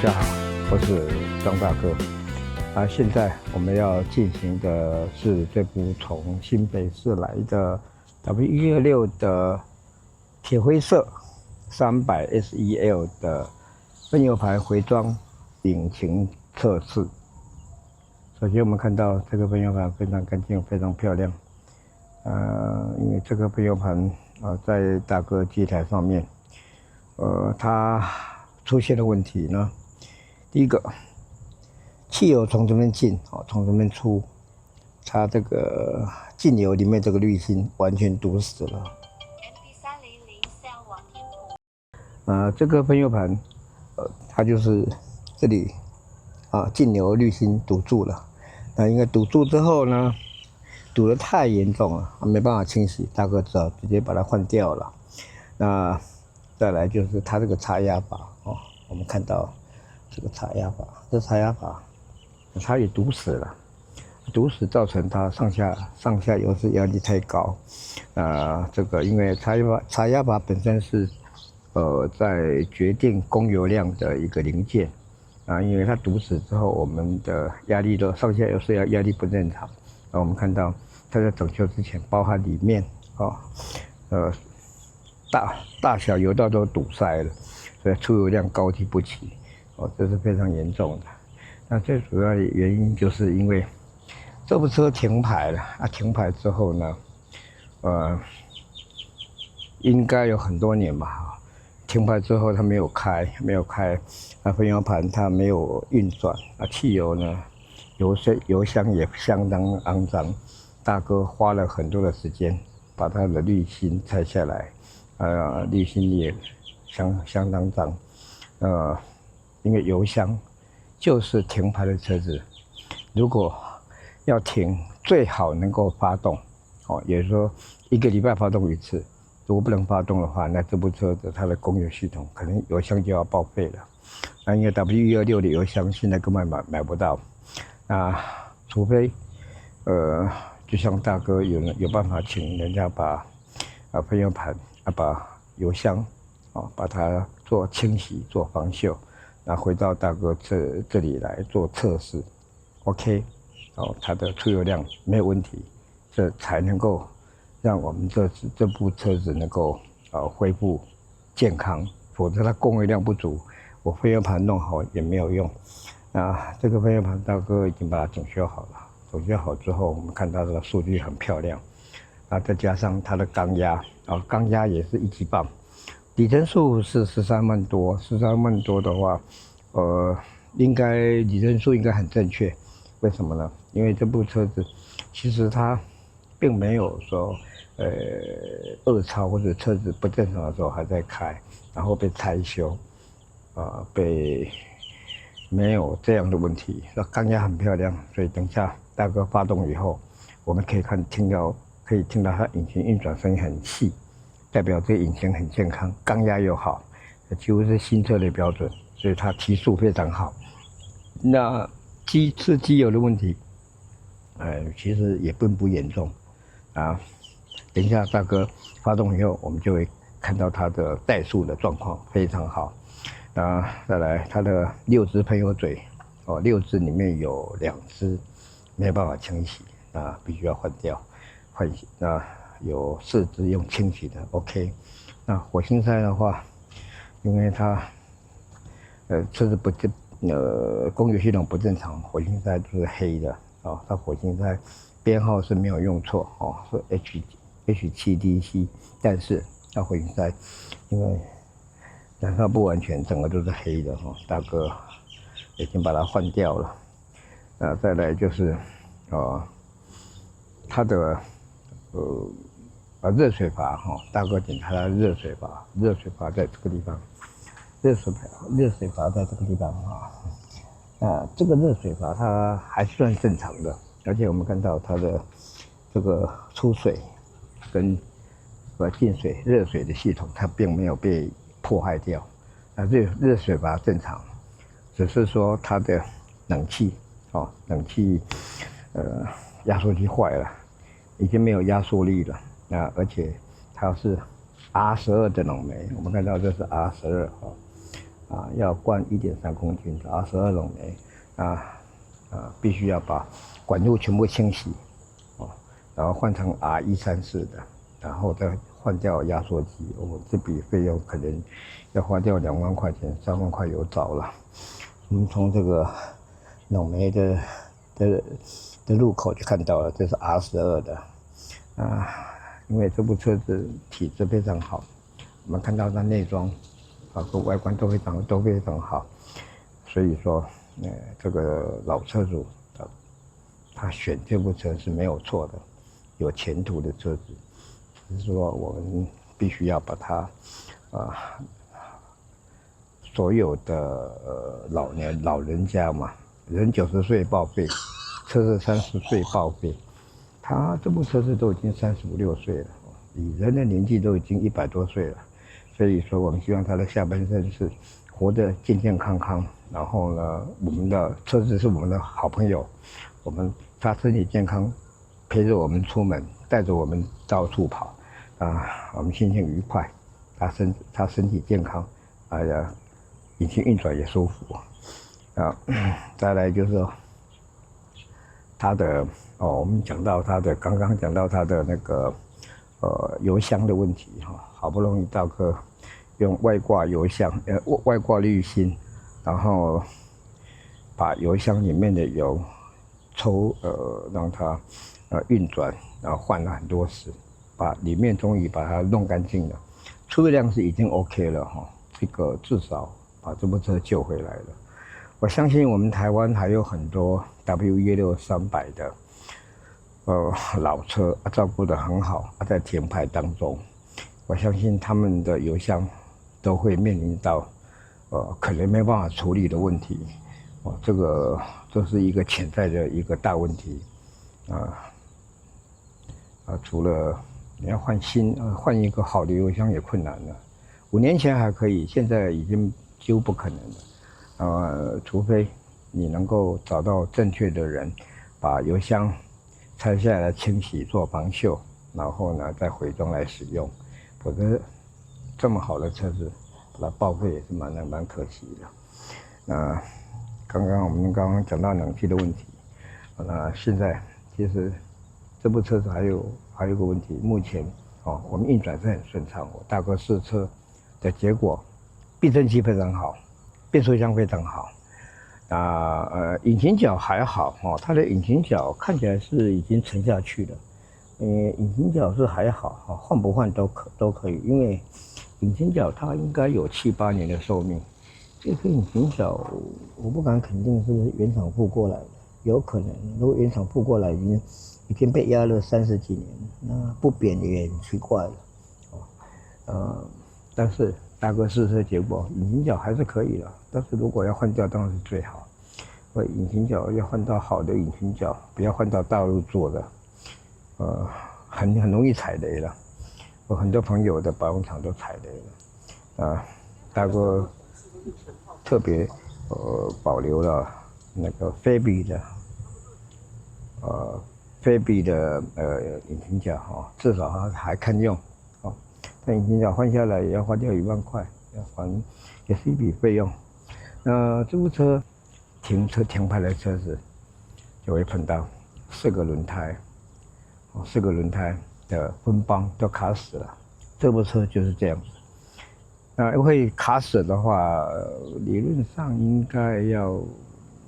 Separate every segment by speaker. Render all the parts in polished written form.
Speaker 1: 家好，我是张大哥。现在我们要进行的是这部从新北市来的 W126的铁灰色300 SEL 的分油盘回装引擎测试。首先我们看到这个分油盘非常干净，非常漂亮。因为这个分油盘在大哥机台上面，它出现的问题呢，第一个，汽油从这边进，从这边出，它这个进油里面这个滤芯完全堵死了。这个分油盘，它就是这里进油滤芯堵住了。那应该堵住之后呢，堵得太严重了，没办法清洗，大哥只好直接把它换掉了。那再来就是它这个插压阀我们看到这个插压阀，这插压阀它也堵死了，堵死造成它上下油是压力太高。这个因为插压阀本身是在决定供油量的一个零件因为它堵死之后，我们的压力的上下油是压力不正常。我们看到它在整修之前，包含里面大小油道都堵塞了，所以出油量高低不齐，这是非常严重的。那最主要的原因就是因为这部车停牌了停牌之后呢，应该有很多年吧。停牌之后它没有开，分油盘它没有运转汽油呢，油箱也相当肮脏。大哥花了很多的时间把它的滤芯拆下来，滤芯也相当脏。因为油箱就是停牌的车子，如果要停，最好能够发动，也就是说1个礼拜发动一次。如果不能发动的话，那这部车子它的供油系统可能油箱就要报废了。因为 W126的油箱现在根本买不到，除非就像大哥有办法请人家把分油盘把油箱把它做清洗做防锈，回到大哥这里来做测试 ，OK， 它的出油量没有问题，这才能够让我们这部车子能够恢复健康，否则它供油量不足，我分油盘弄好也没有用。这个分油盘大哥已经把它整修好了，整修好之后，我们看到这个数据很漂亮，再加上它的钢压，钢压也是1级棒，里程数是13万多，13万多的话，应该里程数应该很正确，为什么呢？因为这部车子其实它并没有说恶超或者车子不正常的时候还在开，然后被拆修，没有这样的问题。那钢压很漂亮，所以等一下大哥发动以后，我们可以听到它引擎运转声音很细，代表这个引擎很健康，钢压又好，几乎是新车的标准，所以它提速非常好。那机油的问题，其实也并不严重等一下大哥发动以后，我们就会看到它的怠速的状况非常好。再来它的6支喷油嘴，6支里面有2支没办法清洗，必须要换掉换洗。有4支用清洗的 ，OK。那火星塞的话，因为它车子供油系统不正常，火星塞就是黑的它火星塞编号是没有用错是 H7DC， 但是它火星塞因为燃烧不完全，整个都是黑的大哥已经把它换掉了。再来就是它的热水阀大哥检查它热水阀在这个地方，热水阀在这个地方这个热水阀它还算正常的，而且我们看到它的这个出水跟进水热水的系统，它并没有被破坏掉。热水阀正常，只是说它的冷气压缩机坏了，已经没有压缩力了而且它是 R12 的冷媒，我们看到这是 R12 要灌1.3公斤的R12冷媒必须要把管路全部清洗然后换成R134的，然后再换掉压缩机。这笔费用可能要花掉2万块钱、3万块有找了。我们从这个冷媒的入口就看到了，这是 R12的因为这部车子体质非常好，我们看到它内装和外观都非常好，所以说这个老车主他选这部车是没有错的，有前途的车子，只是说我们必须要把它所有的老人家嘛，人90岁报废，车子30岁报废，他这部车子都已经35、6岁了，以人的年纪都已经100多岁了，所以说我们希望他的下半生是活得健健康康。然后呢，我们的车子是我们的好朋友，他身体健康，陪着我们出门，带着我们到处跑我们心情愉快，他身体健康，引擎运转也舒服再来就是说他的我们刚刚讲到他的那个油箱的问题好不容易大哥用外挂油箱外挂滤芯，然后把油箱里面的油让它运转，然后换了很多次，里面终于把它弄干净了，出量是已经 OK 了这个至少把这部车救回来了。我相信我们台湾还有很多 W16300的老车照顾得很好在停牌当中，我相信他们的油箱都会面临到可能没办法处理的问题这是一个潜在的一个大问题除了你要换一个好的油箱也困难了，5年前还可以，现在已经几乎不可能了除非你能够找到正确的人，把油箱拆下来清洗做防锈，然后呢再回装来使用，否则这么好的车子把它报废也是蛮可惜的。我们刚刚讲到冷气的问题，那现在其实这部车子还有个问题，目前我们运转是很顺畅，我大哥试车的结果，避震器非常好，变速箱非常好。引擎角还好它的引擎角看起来是已经沉下去了。引擎角是还好换不换都可以，因为引擎角它应该有7、8年的寿命。这颗引擎角我不敢肯定是原厂付过来的，有可能如果原厂付过来已经被压了30几年，那不贬也很奇怪了。但是大哥试车结果引擎角还是可以的，但是如果要换掉当然是最好。引擎角要换到好的引擎角，不要换到大陆做的，很容易踩雷了。我很多朋友的保养厂都踩雷了。大哥特别保留了那个菲比的引擎角至少还堪用但引擎角换下来也要花掉1万块，要还也是一笔费用。那这部车停牌的车子就会碰到4个轮胎的分帮都卡死了，这部车就是这样子。会卡死的话，理论上应该要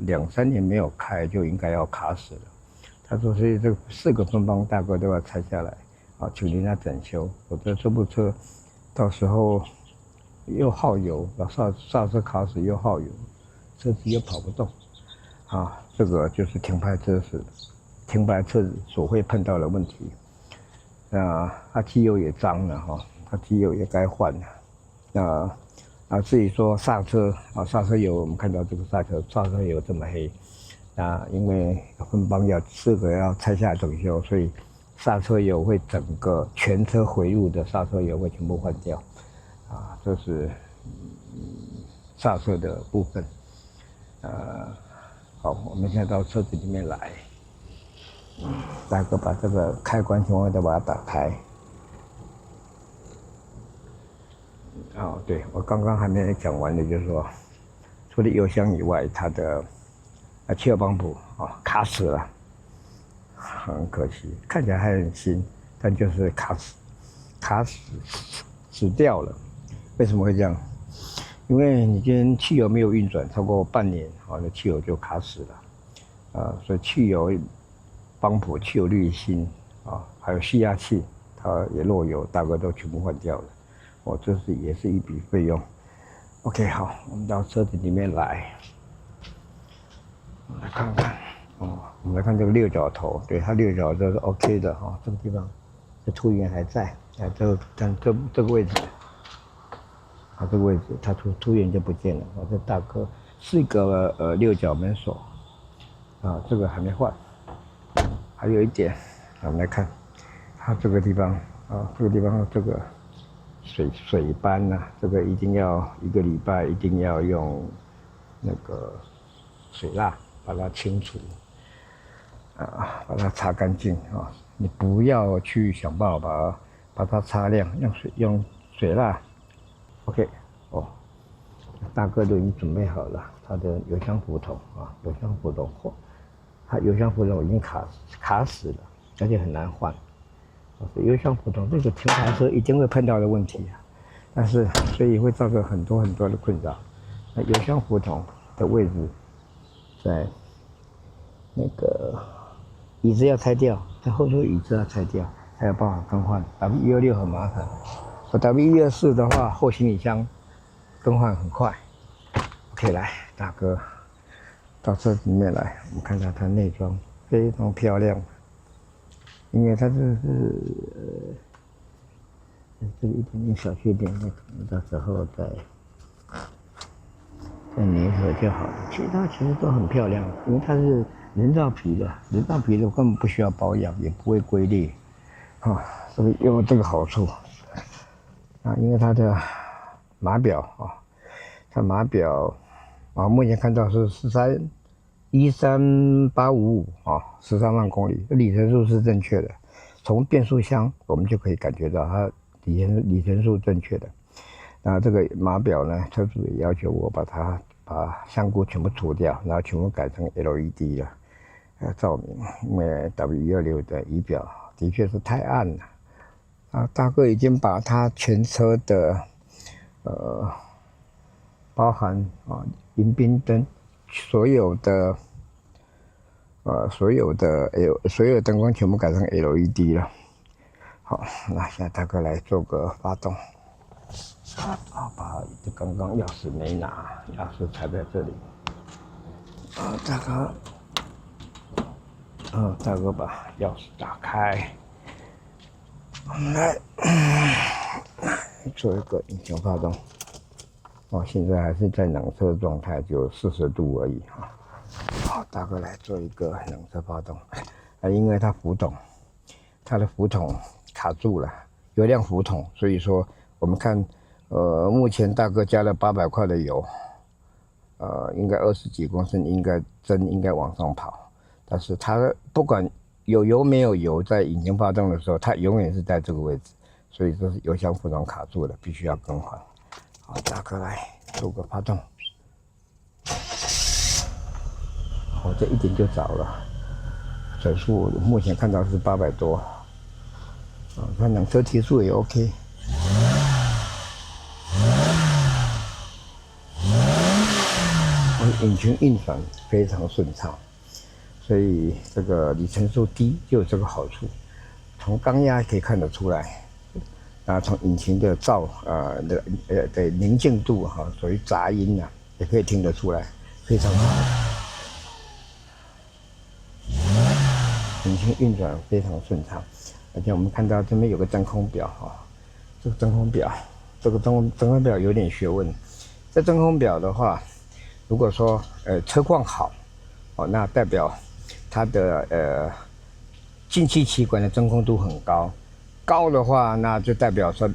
Speaker 1: 2、3年没有开就应该要卡死了。他说，所以这4个分帮大哥都要拆下来请人家整修，否则这部车到时候又耗油，刹车卡死又耗油，车子又跑不动这个就是停牌车子所会碰到的问题。它机油也脏了它机油也该换了。至于说刹车油，我们看到这个刹车油这么黑因为分帮4个要拆下来整修，所以刹车油会整个全车回路的刹车油会全部换掉这是刹车的部分。好，我们现在到车子里面来，大哥把这个开关全部都把它打开。哦，对，我刚刚还没讲完的，就是说，除了油箱以外，它的汽油泵浦卡死了，很可惜，看起来还很新，但就是卡死掉了。为什么会这样？因为你今天汽油没有运转超过半年，那汽油就卡死了，所以汽油泵浦、汽油滤芯还有吸压器，它也漏油，大哥都全部换掉了。这也是一笔费用。OK， 好，我们到车子里面来，我们来看看。我们来看这个六角头，对，它六角都是 OK 的这个地方，这凸源还在，这个位置。这个位置它凸源就不见了。这大哥4个六角门锁，这个还没换。还有一点，我们来看，它这个地方这个地方这个水斑这个一定要1个礼拜一定要用那个水蜡把它清除，把它擦干净你不要去想办法把它擦亮，用水蜡。OK， 大哥都已经准备好了，他的油箱浮筒油箱浮筒它油箱浮筒已经卡死了，而且很难换。油箱浮筒这个停牌车一定会碰到的问题但是所以会造成很多的困扰。那油箱浮筒的位置在那个椅子要拆掉，在后座椅子要拆掉，才有办法更换。W126很麻烦。W124的话，后行李箱更换很快。OK， 来，大哥，到车子里面来，我们看看它内装非常漂亮。因为它这个一点点小缺点，那可能到时候再粘合就好了。其实都很漂亮，因为它是人造皮的，根本不需要保养，也不会龟裂所以有这个好处。因为它的码表它码表目前看到是1385513万公里，里程数是正确的。从变速箱我们就可以感觉到它里程数正确的。那这个码表呢，车主也要求我把香菇全部除掉，然后全部改成 LED 了，照明。因为 W126的仪表的确是太暗了。大哥已经把他全车的包含迎宾灯，所有的灯光全部改成 LED 了。好，那现在大哥来做个发动。刚刚钥匙没拿，钥匙插在这里。大哥把钥匙打开。我们来做一个引擎发动。现在还是在冷车状态，就40度而已好，大哥来做一个冷车发动。因为它的浮筒卡住了，油量浮筒，所以说我们看，目前大哥加了800块的油，应该20几公升，应该往上跑，但是它不管有油没有油，在引擎发动的时候，它永远是在这个位置，所以这是油箱浮筒卡住了，必须要更换。好，大哥来做个发动。这一点就着了，转速目前看到是800多。看冷车提速也 OK。引擎运转非常顺畅。所以这个里程数低就有这个好处，从缸压可以看得出来，从引擎的的宁静度属于杂音也可以听得出来，非常好。引擎运转非常顺畅，而且我们看到这边有个真空表这个真空表有点学问。这真空表的话，如果说车况好那代表它的进气气管的真空度很高的话，那就代表说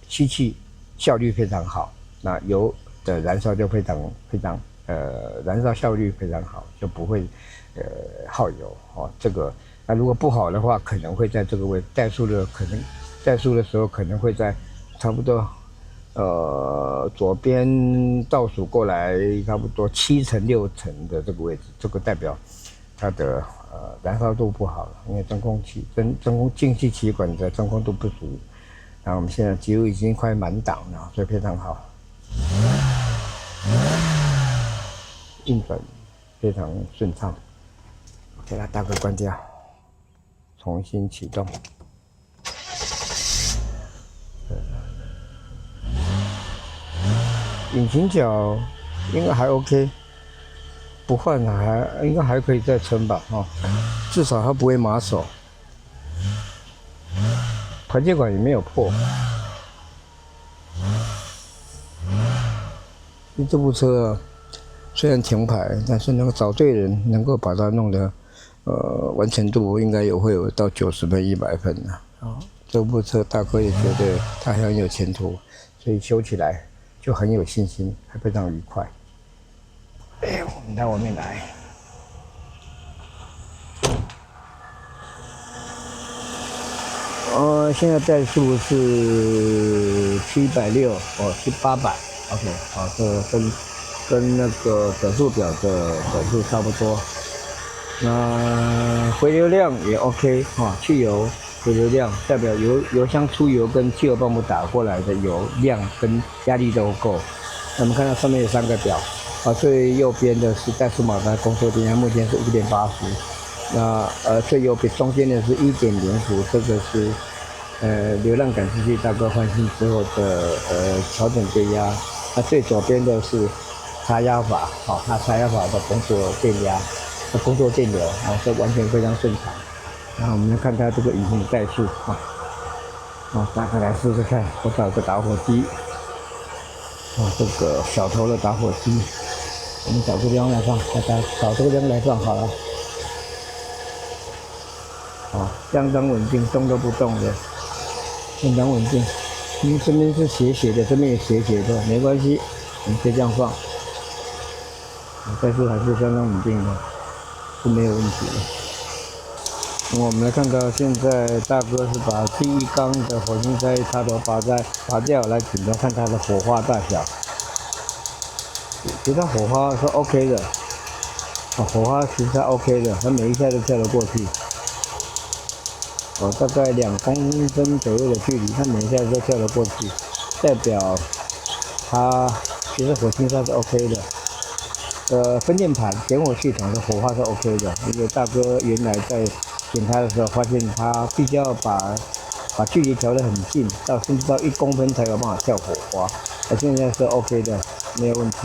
Speaker 1: 吸气效率非常好，那油的燃烧就非常燃烧效率非常好，就不会耗油这个那如果不好的话，可能会在这个位怠速的时候可能会在差不多，左边倒数过来差不多7成6成的这个位置，这个代表它的燃烧度不好了，因为真空进气气管的真空度不足。然后我们现在几乎已经快满档了，所以非常好，运转非常顺畅。给它大哥关掉，重新启动。引擎角应该还 OK， 不换应该还可以再撑吧，至少它不会马手。排气管也没有破。这部车虽然停牌，但是能够找对人，能够把它弄得完成度应该会有到90分、100分的。这部车大哥也觉得它很有前途，所以修起来就很有信心，还非常愉快。我们到外面来。现在怠速是760，800 ，OK， 这跟那个转速表的转速差不多。那回流量也 OK， 汽油回流量代表油箱出油跟汽油泵不打过来的油量跟压力都够。那我们看到上面有3个表，最右边的是怠速马达工作电压，目前是5.8伏。那最右边中间的是1.0伏，这个是流浪感测器大哥换新之后的调整电压。那最左边的是插压法，它插压法的工作电压、工作电流，这完全非常顺畅。然后我们来看它这个引擎的怠速，大概来试试看。我找个打火机，这个小头的打火机，我们找个地方来放，大家找这个地方来放好了。相当稳定，动都不动的，相当稳定。因为这边是斜斜的，这边也斜斜的，没关系，我们可以这样放。但是还是相当稳定的，是没有问题的。那么我们来看到，现在大哥是把第一缸的火星塞插头拔掉，来检查看它的火花大小。其实它火花是 OK 的，火花其实它 OK 的，它每一下都跳得过去。大概2公分左右的距离，它每一下都跳得过去，代表它其实火星塞是 OK 的。分电盘、点火系统的火花是 OK 的，因为大哥原来在检查的时候发现它必须要把距离调得很近，甚至到1公分才有办法跳火花。现在是 OK 的，没有问题。